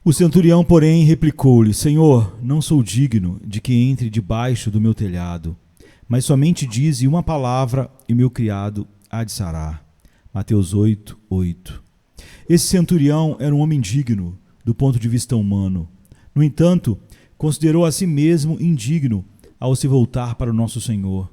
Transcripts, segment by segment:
O centurião, porém, replicou-lhe: Senhor, não sou digno de que entre debaixo do meu telhado, mas somente dize uma palavra e meu criado há de sarar. Mateus 8, 8. Esse centurião era um homem digno do ponto de vista humano. No entanto, considerou a si mesmo indigno ao se voltar para o nosso Senhor.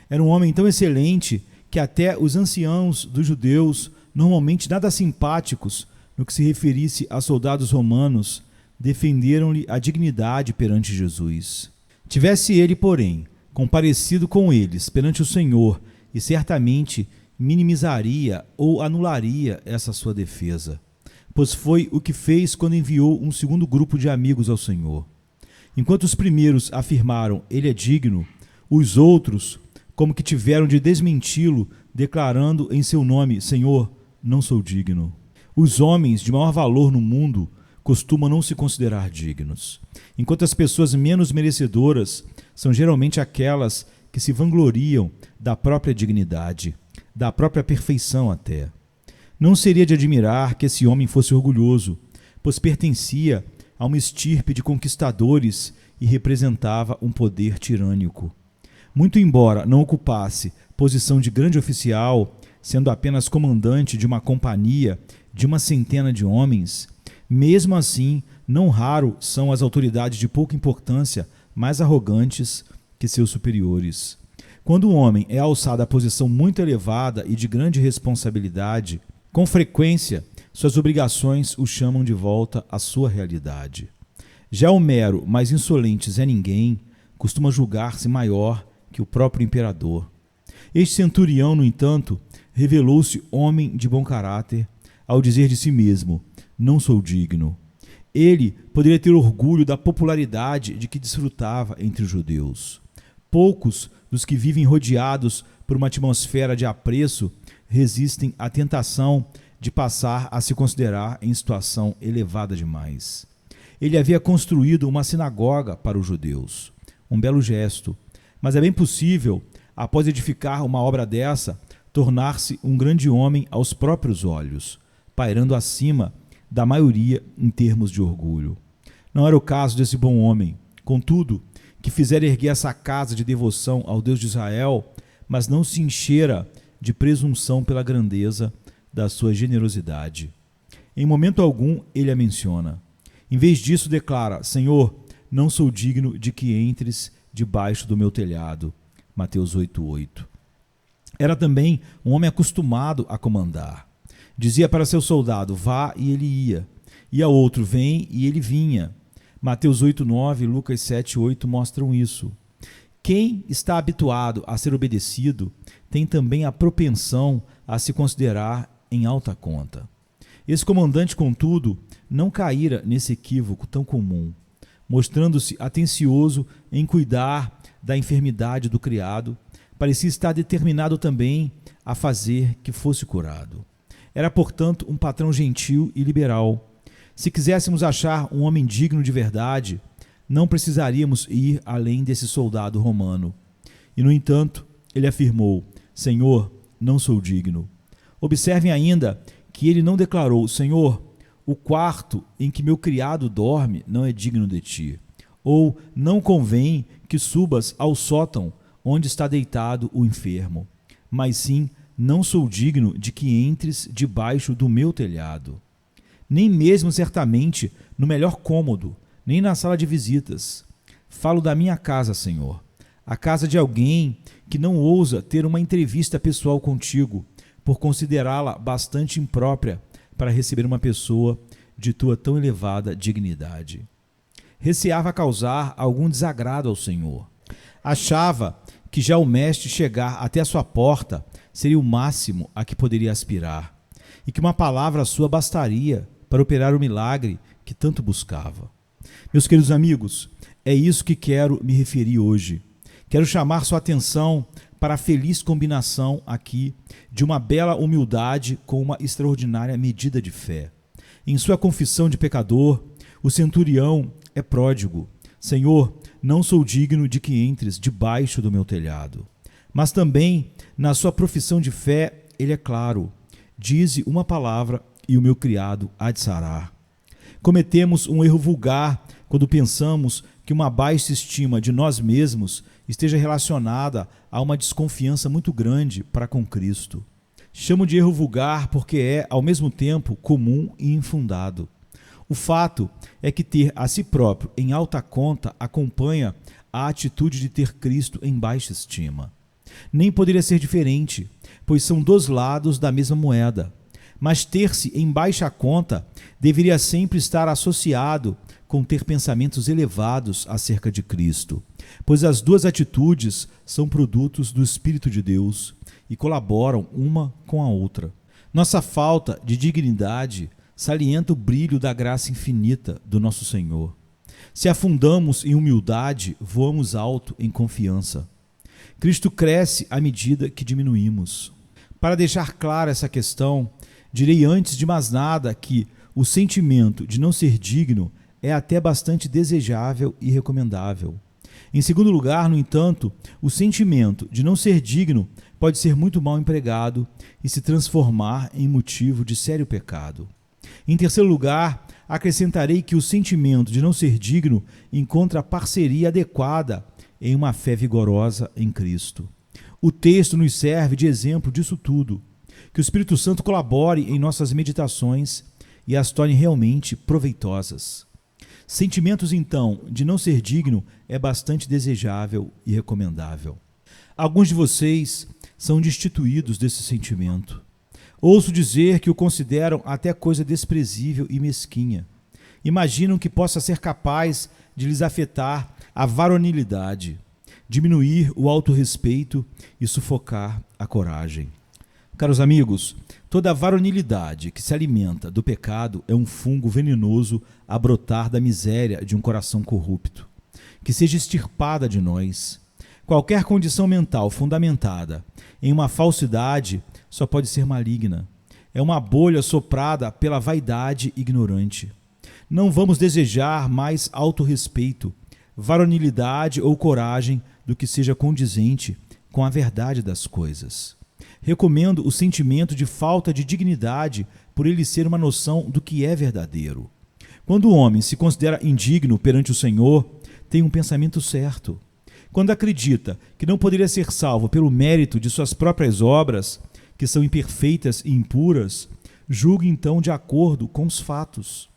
Era um homem tão excelente que até os anciãos dos judeus, normalmente nada simpáticos no que se referisse a soldados romanos, defenderam-lhe a dignidade perante Jesus. Tivesse ele, porém, comparecido com eles perante o Senhor, e certamente minimizaria ou anularia essa sua defesa, pois foi o que fez quando enviou um segundo grupo de amigos ao Senhor. Enquanto os primeiros afirmaram: ele é digno, os outros, como que tiveram de desmenti-lo, declarando em seu nome: Senhor, não sou digno. Os homens de maior valor no mundo costumam não se considerar dignos, enquanto as pessoas menos merecedoras são geralmente aquelas que se vangloriam da própria dignidade, da própria perfeição até. Não seria de admirar que esse homem fosse orgulhoso, pois pertencia a uma estirpe de conquistadores e representava um poder tirânico. Muito embora não ocupasse posição de grande oficial, sendo apenas comandante de uma companhia de uma centena de homens, mesmo assim, não raro são as autoridades de pouca importância mais arrogantes que seus superiores. Quando um homem é alçado a posição muito elevada e de grande responsabilidade, com frequência suas obrigações o chamam de volta à sua realidade. Já o mero, mais insolente Zé Ninguém costuma julgar-se maior que o próprio imperador. Este centurião, no entanto, revelou-se homem de bom caráter ao dizer de si mesmo: não sou digno. Ele poderia ter orgulho da popularidade de que desfrutava entre os judeus. Poucos dos que vivem rodeados por uma atmosfera de apreço resistem à tentação de passar a se considerar em situação elevada demais. Ele havia construído uma sinagoga para os judeus. Um belo gesto, mas é bem possível, após edificar uma obra dessa, tornar-se um grande homem aos próprios olhos, pairando acima da maioria em termos de orgulho. Não era o caso desse bom homem, contudo, que fizera erguer essa casa de devoção ao Deus de Israel, mas não se enchera de presunção pela grandeza da sua generosidade. Em momento algum ele a menciona. Em vez disso declara: Senhor, não sou digno de que entres debaixo do meu telhado. Mateus 8:8. Era também um homem acostumado a comandar. Dizia para seu soldado: vá, e ele ia. E a outro: vem, e ele vinha. Mateus 8:9 e Lucas 7:8 mostram isso. Quem está habituado a ser obedecido tem também a propensão a se considerar em alta conta. Esse comandante, contudo, não caíra nesse equívoco tão comum, mostrando-se atencioso em cuidar da enfermidade do criado, parecia estar determinado também a fazer que fosse curado. Era, portanto, um patrão gentil e liberal. Se quiséssemos achar um homem digno de verdade, não precisaríamos ir além desse soldado romano. E, no entanto, ele afirmou: Senhor, não sou digno. Observem ainda que ele não declarou: Senhor, o quarto em que meu criado dorme não é digno de ti. Ou não convém que subas ao sótão onde está deitado o enfermo. Mas sim, não sou digno de que entres debaixo do meu telhado. Nem mesmo, certamente, no melhor cômodo, nem na sala de visitas. Falo da minha casa, Senhor, a casa de alguém que não ousa ter uma entrevista pessoal contigo, por considerá-la bastante imprópria para receber uma pessoa de tua tão elevada dignidade. Receava causar algum desagrado ao Senhor. Achava que já o mestre chegar até a sua porta seria o máximo a que poderia aspirar, e que uma palavra sua bastaria para operar o milagre que tanto buscava. Meus queridos amigos, é isso que quero me referir hoje. Quero chamar sua atenção para a feliz combinação aqui de uma bela humildade com uma extraordinária medida de fé. Em sua confissão de pecador, o centurião é pródigo. Senhor, não sou digno de que entres debaixo do meu telhado. Mas também, na sua profissão de fé, ele é claro: dize uma palavra e o meu criado há de sarar. Cometemos um erro vulgar quando pensamos que uma baixa estima de nós mesmos esteja relacionada a uma desconfiança muito grande para com Cristo. Chamo de erro vulgar porque é, ao mesmo tempo, comum e infundado. O fato é que ter a si próprio em alta conta acompanha a atitude de ter Cristo em baixa estima. Nem poderia ser diferente, pois são dois lados da mesma moeda. Mas ter-se em baixa conta deveria sempre estar associado com ter pensamentos elevados acerca de Cristo, pois as duas atitudes são produtos do Espírito de Deus e colaboram uma com a outra. Nossa falta de dignidade salienta o brilho da graça infinita do nosso Senhor. Se afundamos em humildade, voamos alto em confiança. Cristo cresce à medida que diminuímos. Para deixar clara essa questão, direi antes de mais nada que o sentimento de não ser digno é até bastante desejável e recomendável. Em segundo lugar, no entanto, o sentimento de não ser digno pode ser muito mal empregado e se transformar em motivo de sério pecado. Em terceiro lugar, acrescentarei que o sentimento de não ser digno encontra parceria adequada em uma fé vigorosa em Cristo. O texto nos serve de exemplo disso tudo. Que o Espírito Santo colabore em nossas meditações e as torne realmente proveitosas. Sentimentos, então, de não ser digno é bastante desejável e recomendável. Alguns de vocês são destituídos desse sentimento. Ouço dizer que o consideram até coisa desprezível e mesquinha. Imaginam que possa ser capaz de lhes afetar a varonilidade, diminuir o autorrespeito e sufocar a coragem. Caros amigos, toda a varonilidade que se alimenta do pecado é um fungo venenoso a brotar da miséria de um coração corrupto. Que seja extirpada de nós. Qualquer condição mental fundamentada em uma falsidade só pode ser maligna. É uma bolha soprada pela vaidade ignorante. Não vamos desejar mais autorrespeito, varonilidade ou coragem do que seja condizente com a verdade das coisas. Recomendo o sentimento de falta de dignidade por ele ser uma noção do que é verdadeiro. Quando o homem se considera indigno perante o Senhor, tem um pensamento certo. Quando acredita que não poderia ser salvo pelo mérito de suas próprias obras, que são imperfeitas e impuras, julgue então de acordo com os fatos.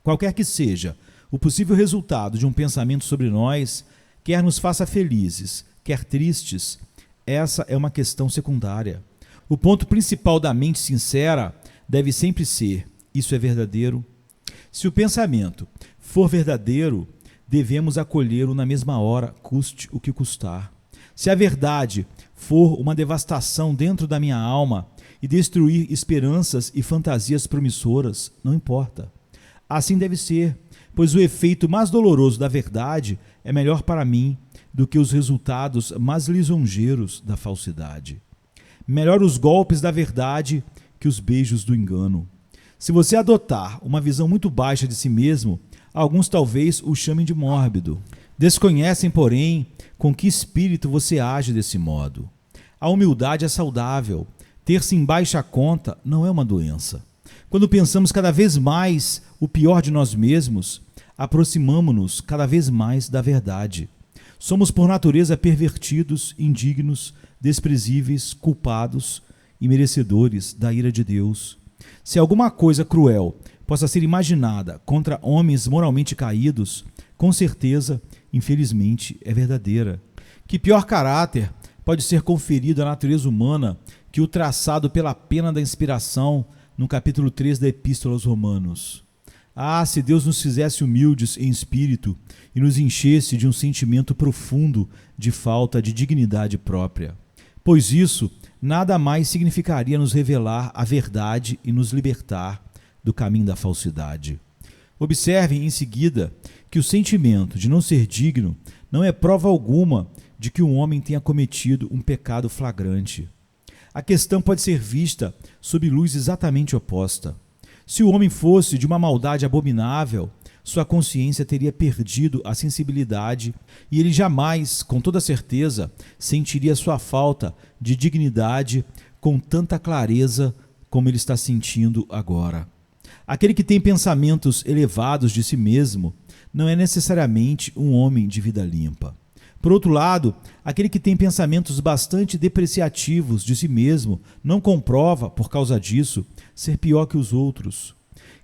Qualquer que seja o possível resultado de um pensamento sobre nós, quer nos faça felizes, quer tristes, essa é uma questão secundária. O ponto principal da mente sincera deve sempre ser: isso é verdadeiro? Se o pensamento for verdadeiro, devemos acolhê-lo na mesma hora, custe o que custar. Se a verdade for uma devastação dentro da minha alma e destruir esperanças e fantasias promissoras, não importa. Assim deve ser, pois o efeito mais doloroso da verdade é melhor para mim do que os resultados mais lisonjeiros da falsidade. Melhor os golpes da verdade que os beijos do engano. Se você adotar uma visão muito baixa de si mesmo, alguns talvez o chamem de mórbido. Desconhecem, porém, com que espírito você age desse modo. A humildade é saudável. Ter-se em baixa conta não é uma doença. Quando pensamos cada vez mais o pior de nós mesmos, aproximamo-nos cada vez mais da verdade. Somos por natureza pervertidos, indignos, desprezíveis, culpados e merecedores da ira de Deus. Se alguma coisa cruel possa ser imaginada contra homens moralmente caídos, com certeza, infelizmente, é verdadeira. Que pior caráter pode ser conferido à natureza humana que o traçado pela pena da inspiração no capítulo 3 da Epístola aos Romanos? Ah, se Deus nos fizesse humildes em espírito e nos enchesse de um sentimento profundo de falta de dignidade própria. Pois isso nada mais significaria nos revelar a verdade e nos libertar do caminho da falsidade. Observem em seguida que o sentimento de não ser digno não é prova alguma de que um homem tenha cometido um pecado flagrante. A questão pode ser vista sob luz exatamente oposta. Se o homem fosse de uma maldade abominável, sua consciência teria perdido a sensibilidade e ele jamais, com toda certeza, sentiria sua falta de dignidade com tanta clareza como ele está sentindo agora. Aquele que tem pensamentos elevados de si mesmo não é necessariamente um homem de vida limpa. Por outro lado, aquele que tem pensamentos bastante depreciativos de si mesmo não comprova, por causa disso, ser pior que os outros.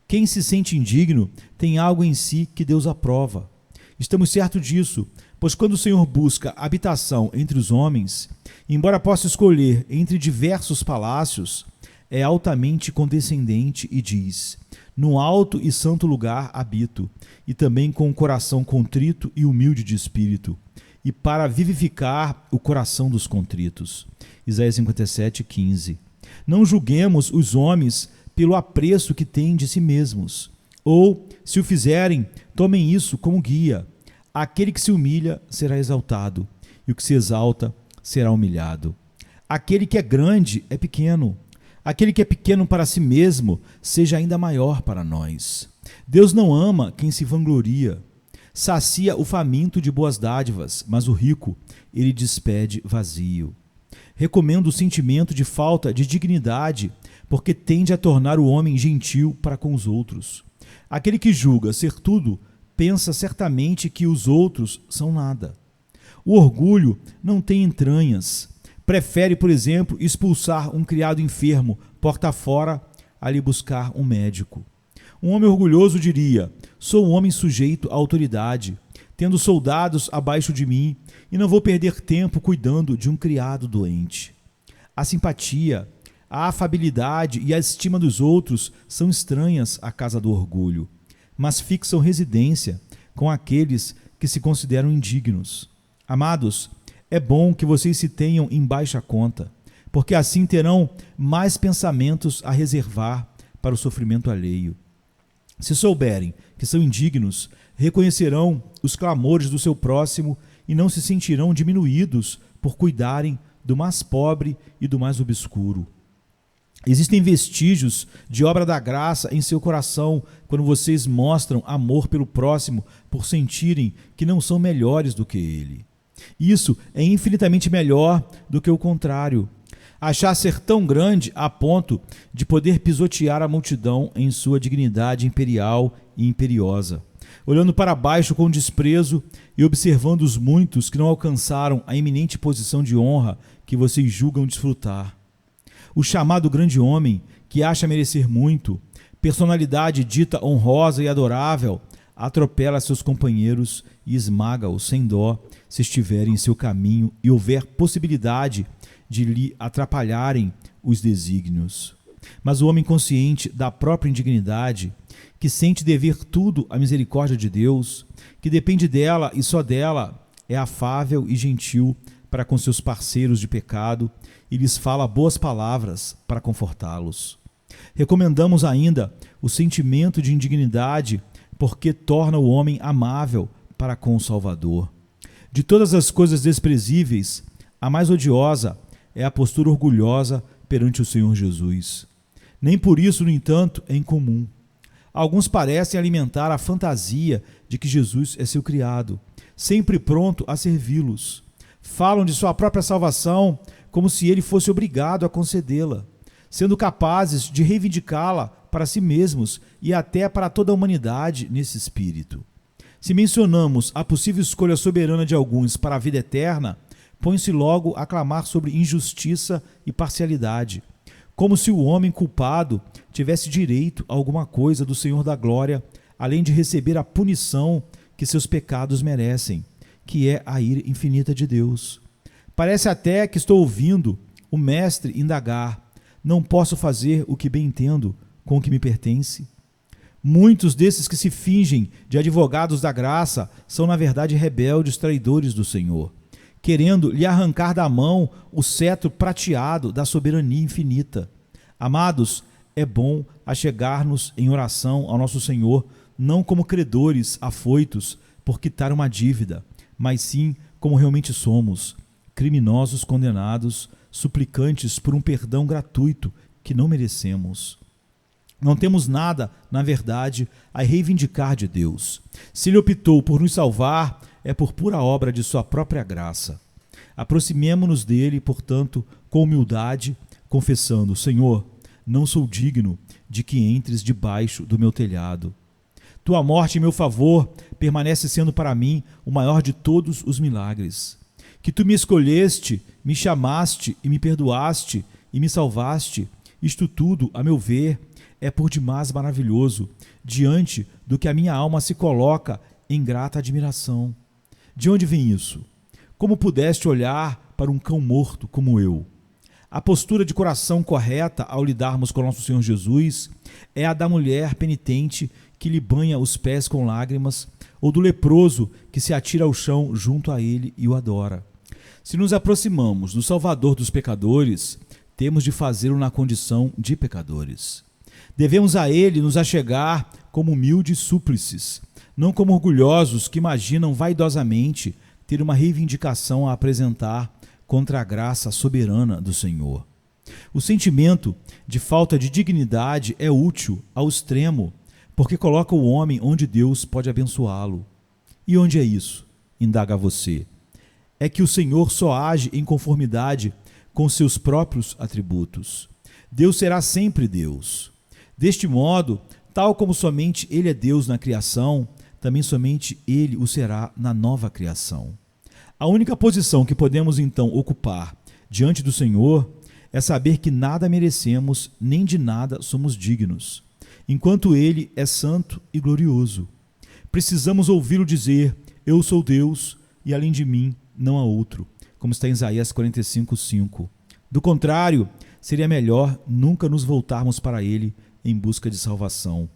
Quem se sente indigno tem algo em si que Deus aprova. Estamos certos disso, pois quando o Senhor busca habitação entre os homens, embora possa escolher entre diversos palácios, é altamente condescendente e diz: no alto e santo lugar habito, e também com o coração contrito e humilde de espírito, e para vivificar o coração dos contritos. Isaías 57:15. Não julguemos os homens pelo apreço que têm de si mesmos, ou, se o fizerem, tomem isso como guia. Aquele que se humilha será exaltado, e o que se exalta será humilhado. Aquele que é grande é pequeno. Aquele que é pequeno para si mesmo seja ainda maior para nós. Deus não ama quem se vangloria. Sacia o faminto de boas dádivas, mas o rico ele despede vazio. Recomendo o sentimento de falta de dignidade, porque tende a tornar o homem gentil para com os outros. Aquele que julga ser tudo, pensa certamente que os outros são nada. O orgulho não tem entranhas. Prefere, por exemplo, expulsar um criado enfermo, porta fora, a lhe buscar um médico. Um homem orgulhoso diria: sou um homem sujeito à autoridade, tendo soldados abaixo de mim, e não vou perder tempo cuidando de um criado doente. A simpatia, a afabilidade e a estima dos outros são estranhas à casa do orgulho, mas fixam residência com aqueles que se consideram indignos. Amados, é bom que vocês se tenham em baixa conta, porque assim terão mais pensamentos a reservar para o sofrimento alheio. Se souberem que são indignos, reconhecerão os clamores do seu próximo e não se sentirão diminuídos por cuidarem do mais pobre e do mais obscuro. Existem vestígios de obra da graça em seu coração quando vocês mostram amor pelo próximo por sentirem que não são melhores do que ele. Isso é infinitamente melhor do que o contrário. Achar ser tão grande a ponto de poder pisotear a multidão em sua dignidade imperial e imperiosa, olhando para baixo com desprezo e observando os muitos que não alcançaram a eminente posição de honra que vocês julgam desfrutar. O chamado grande homem, que acha merecer muito, personalidade dita honrosa e adorável, atropela seus companheiros e esmaga-os sem dó se estiverem em seu caminho e houver possibilidade de lhe atrapalharem os desígnios. Mas o homem consciente da própria indignidade, que sente dever tudo à misericórdia de Deus, que depende dela e só dela, é afável e gentil para com seus parceiros de pecado e lhes fala boas palavras para confortá-los. Recomendamos ainda o sentimento de indignidade, porque torna o homem amável para com o Salvador. De todas as coisas desprezíveis, a mais odiosa é a postura orgulhosa perante o Senhor Jesus. Nem por isso, no entanto, é incomum. Alguns parecem alimentar a fantasia de que Jesus é seu criado, sempre pronto a servi-los. Falam de sua própria salvação como se ele fosse obrigado a concedê-la, sendo capazes de reivindicá-la para si mesmos e até para toda a humanidade nesse espírito. Se mencionamos a possível escolha soberana de alguns para a vida eterna, põe-se logo a clamar sobre injustiça e parcialidade, como se o homem culpado tivesse direito a alguma coisa do Senhor da Glória, além de receber a punição que seus pecados merecem, que é a ira infinita de Deus. Parece até que estou ouvindo o mestre indagar: não posso fazer o que bem entendo com o que me pertence? Muitos desses que se fingem de advogados da graça são, na verdade, rebeldes traidores do Senhor, querendo lhe arrancar da mão o cetro prateado da soberania infinita. Amados, é bom achegar-nos em oração ao nosso Senhor, não como credores afoitos por quitar uma dívida, mas sim como realmente somos, criminosos condenados, suplicantes por um perdão gratuito que não merecemos. Não temos nada, na verdade, a reivindicar de Deus. Se Ele optou por nos salvar, é por pura obra de sua própria graça. Aproximemo-nos dele, portanto, com humildade, confessando: Senhor, não sou digno de que entres debaixo do meu telhado. Tua morte em meu favor permanece sendo para mim o maior de todos os milagres. Que tu me escolheste, me chamaste e me perdoaste e me salvaste, isto tudo, a meu ver, é por demais maravilhoso, diante do que a minha alma se coloca em grata admiração. De onde vem isso? Como pudeste olhar para um cão morto como eu? A postura de coração correta ao lidarmos com nosso Senhor Jesus é a da mulher penitente que lhe banha os pés com lágrimas, ou do leproso que se atira ao chão junto a ele e o adora. Se nos aproximamos do Salvador dos pecadores, temos de fazê-lo na condição de pecadores. Devemos a ele nos achegar como humildes súplices, não como orgulhosos que imaginam vaidosamente ter uma reivindicação a apresentar contra a graça soberana do Senhor. O sentimento de falta de dignidade é útil ao extremo, porque coloca o homem onde Deus pode abençoá-lo. E onde é isso? Indaga você. É que o Senhor só age em conformidade com seus próprios atributos. Deus será sempre Deus. Deste modo, tal como somente Ele é Deus na criação, também somente Ele o será na nova criação. A única posição que podemos então ocupar diante do Senhor é saber que nada merecemos, nem de nada somos dignos, enquanto Ele é santo e glorioso. Precisamos ouvi-lo dizer: eu sou Deus e além de mim não há outro, como está em Isaías 45:5. Do contrário, seria melhor nunca nos voltarmos para Ele em busca de salvação.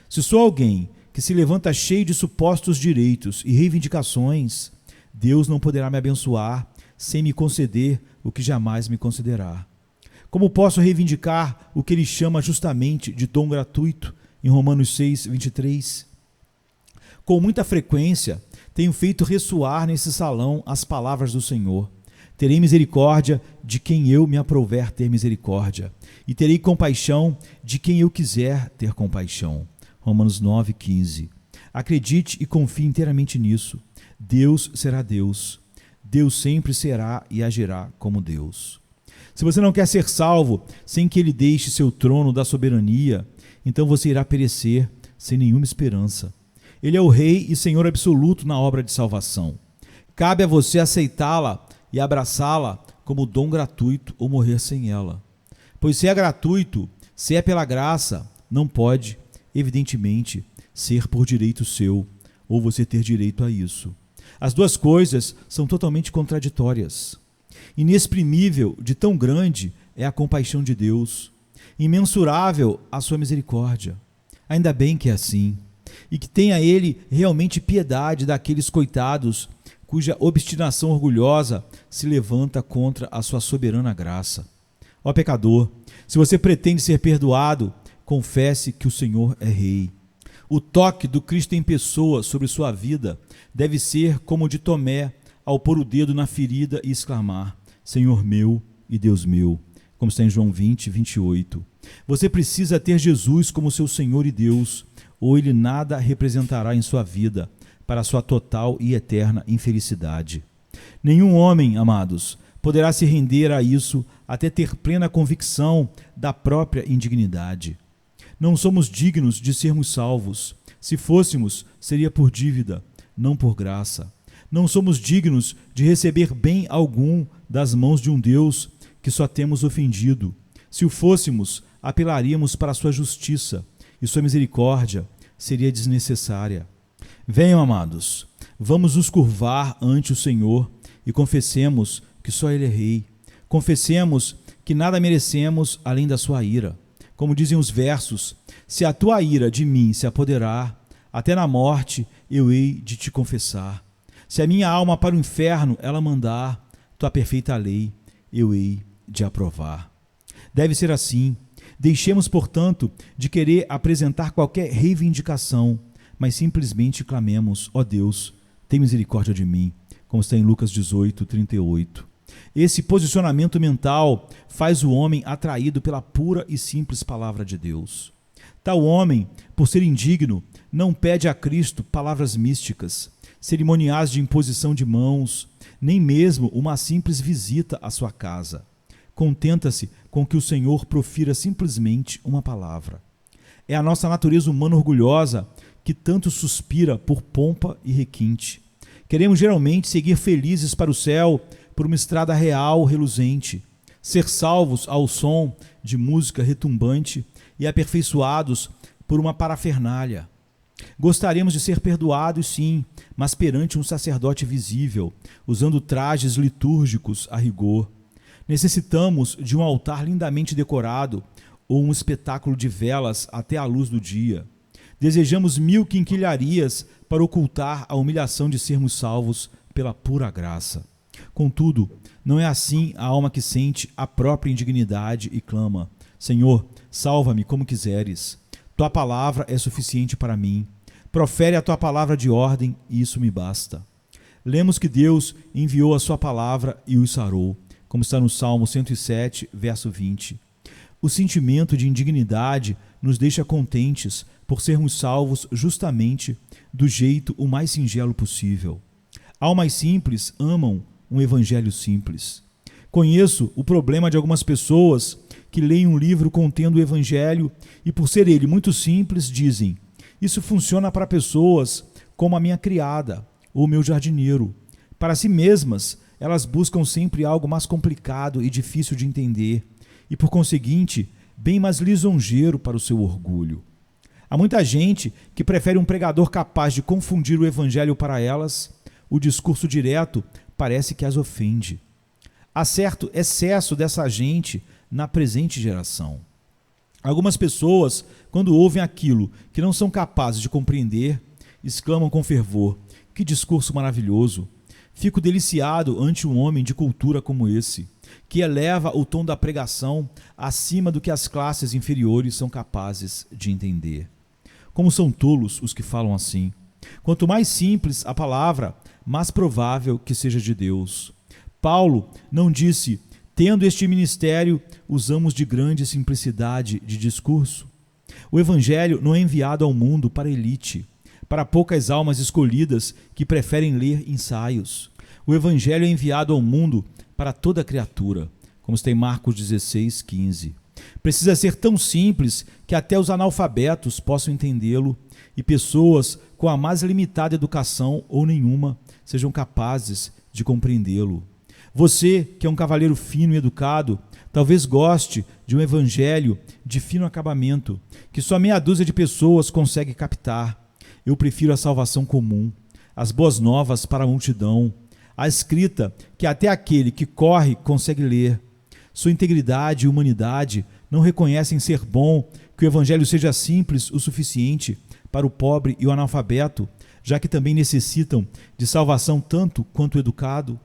Se sou alguém que se levanta cheio de supostos direitos e reivindicações, Deus não poderá me abençoar sem me conceder o que jamais me concederá. Como posso reivindicar o que Ele chama justamente de dom gratuito em Romanos 6:23? Com muita frequência, tenho feito ressoar nesse salão as palavras do Senhor: terei misericórdia de quem eu me aprouver ter misericórdia, e terei compaixão de quem eu quiser ter compaixão. Romanos 9:15. Acredite e confie inteiramente nisso. Deus será Deus. Deus sempre será e agirá como Deus. Se você não quer ser salvo sem que Ele deixe seu trono da soberania, então você irá perecer sem nenhuma esperança. Ele é o Rei e Senhor absoluto na obra de salvação. Cabe a você aceitá-la e abraçá-la como dom gratuito ou morrer sem ela. Pois se é gratuito, se é pela graça, não pode, evidentemente, ser por direito seu, ou você ter direito a isso. As duas coisas são totalmente contraditórias. Inexprimível de tão grande é a compaixão de Deus, imensurável a sua misericórdia. Ainda bem que é assim, e que tenha Ele realmente piedade daqueles coitados cuja obstinação orgulhosa se levanta contra a sua soberana graça. Ó pecador, se você pretende ser perdoado, confesse que o Senhor é Rei. O toque do Cristo em pessoa sobre sua vida deve ser como o de Tomé ao pôr o dedo na ferida e exclamar: Senhor meu e Deus meu, como está em João 20:28. Você precisa ter Jesus como seu Senhor e Deus, ou Ele nada representará em sua vida para a sua total e eterna infelicidade. Nenhum homem, amados, poderá se render a isso até ter plena convicção da própria indignidade. Não somos dignos de sermos salvos. Se fôssemos, seria por dívida, não por graça. Não somos dignos de receber bem algum das mãos de um Deus que só temos ofendido. Se o fôssemos, apelaríamos para a sua justiça, e sua misericórdia seria desnecessária. Venham, amados, vamos nos curvar ante o Senhor e confessemos que só Ele é Rei. Confessemos que nada merecemos além da sua ira. Como dizem os versos: se a tua ira de mim se apoderar, até na morte eu hei de te confessar. Se a minha alma para o inferno ela mandar, tua perfeita lei eu hei de aprovar. Deve ser assim. Deixemos, portanto, de querer apresentar qualquer reivindicação, mas simplesmente clamemos: ó Deus, tem misericórdia de mim, como está em Lucas 18:38. Esse posicionamento mental faz o homem atraído pela pura e simples palavra de Deus. Tal homem, por ser indigno, não pede a Cristo palavras místicas, cerimoniais de imposição de mãos, nem mesmo uma simples visita à sua casa. contenta-se com que o Senhor profira simplesmente uma palavra. É a nossa natureza humana orgulhosa que tanto suspira por pompa e requinte. Queremos geralmente seguir felizes para o céu por uma estrada real reluzente, ser salvos ao som de música retumbante e aperfeiçoados por uma parafernália. Gostaríamos de ser perdoados, sim, mas perante um sacerdote visível, usando trajes litúrgicos a rigor. Necessitamos de um altar lindamente decorado ou um espetáculo de velas até a luz do dia. Desejamos 1000 quinquilharias para ocultar a humilhação de sermos salvos pela pura graça. Contudo, não é assim a alma que sente a própria indignidade e clama: Senhor, salva-me como quiseres. Tua palavra é suficiente para mim. Profere a tua palavra de ordem e isso me basta. Lemos que Deus enviou a sua palavra e os sarou, como está no Salmo 107, verso 20. O sentimento de indignidade nos deixa contentes por sermos salvos justamente do jeito o mais singelo possível. Almas simples amam um evangelho simples. Conheço o problema de algumas pessoas que leem um livro contendo o evangelho e, por ser ele muito simples, dizem: isso funciona para pessoas como a minha criada ou o meu jardineiro. Para si mesmas, elas buscam sempre algo mais complicado e difícil de entender e, por conseguinte, bem mais lisonjeiro para o seu orgulho. Há muita gente que prefere um pregador capaz de confundir o evangelho para elas. O discurso direto parece que as ofende. Há certo excesso dessa gente na presente geração. Algumas pessoas, quando ouvem aquilo que não são capazes de compreender, exclamam com fervor: que discurso maravilhoso! Fico deliciado ante um homem de cultura como esse, que eleva o tom da pregação acima do que as classes inferiores são capazes de entender. Como são tolos os que falam assim! Quanto mais simples a palavra, mais provável que seja de Deus. Paulo não disse: tendo este ministério, usamos de grande simplicidade de discurso? O evangelho não é enviado ao mundo para a elite, para poucas almas escolhidas que preferem ler ensaios. O evangelho é enviado ao mundo para toda criatura, como está em Marcos 16, 15. Precisa ser tão simples que até os analfabetos possam entendê-lo e pessoas com a mais limitada educação ou nenhuma sejam capazes de compreendê-lo. Você, que é um cavalheiro fino e educado, talvez goste de um evangelho de fino acabamento, que só meia dúzia de pessoas consegue captar. Eu prefiro a salvação comum, as boas novas para a multidão, a escrita que até aquele que corre consegue ler. Sua integridade e humanidade não reconhecem ser bom que o evangelho seja simples o suficiente para o pobre e o analfabeto, já que também necessitam de salvação tanto quanto o educado?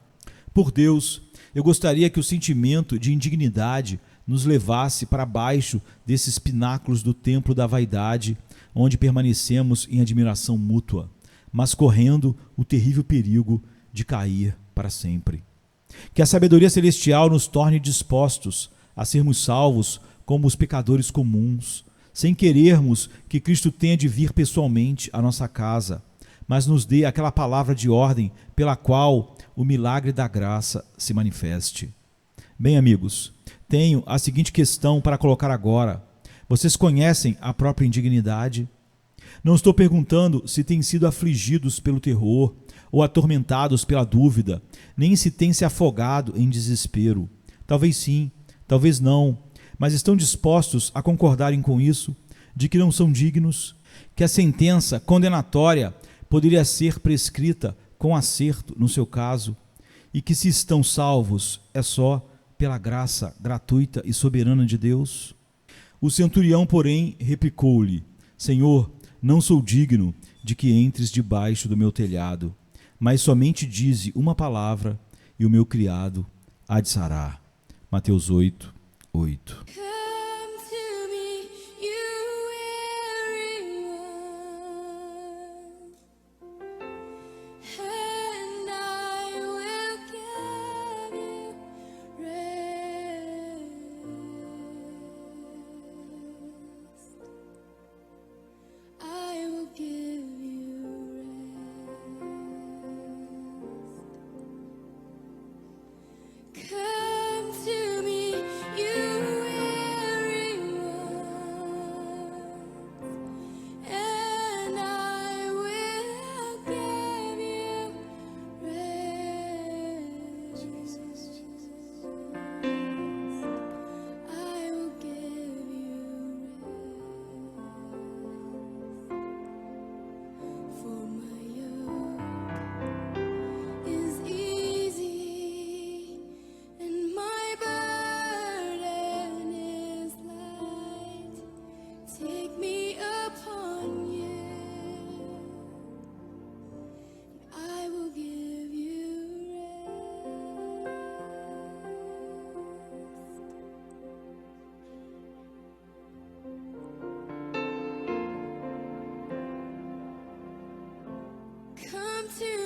Por Deus, eu gostaria que o sentimento de indignidade nos levasse para baixo desses pináculos do templo da vaidade, onde permanecemos em admiração mútua, mas correndo o terrível perigo de cair para sempre. Que a sabedoria celestial nos torne dispostos a sermos salvos como os pecadores comuns, sem querermos que Cristo tenha de vir pessoalmente à nossa casa, mas nos dê aquela palavra de ordem pela qual o milagre da graça se manifeste. Bem, amigos, tenho a seguinte questão para colocar agora. Vocês conhecem a própria indignidade? Não estou perguntando se têm sido afligidos pelo terror ou atormentados pela dúvida, nem se têm se afogado em desespero. Talvez sim, talvez não, mas estão dispostos a concordarem com isso, de que não são dignos, que a sentença condenatória poderia ser prescrita com acerto no seu caso, e que se estão salvos é só pela graça gratuita e soberana de Deus? O centurião, porém, replicou-lhe: Senhor, não sou digno de que entres debaixo do meu telhado, mas somente dize uma palavra e o meu criado há de sarar. Mateus 8, 8. Come to me. to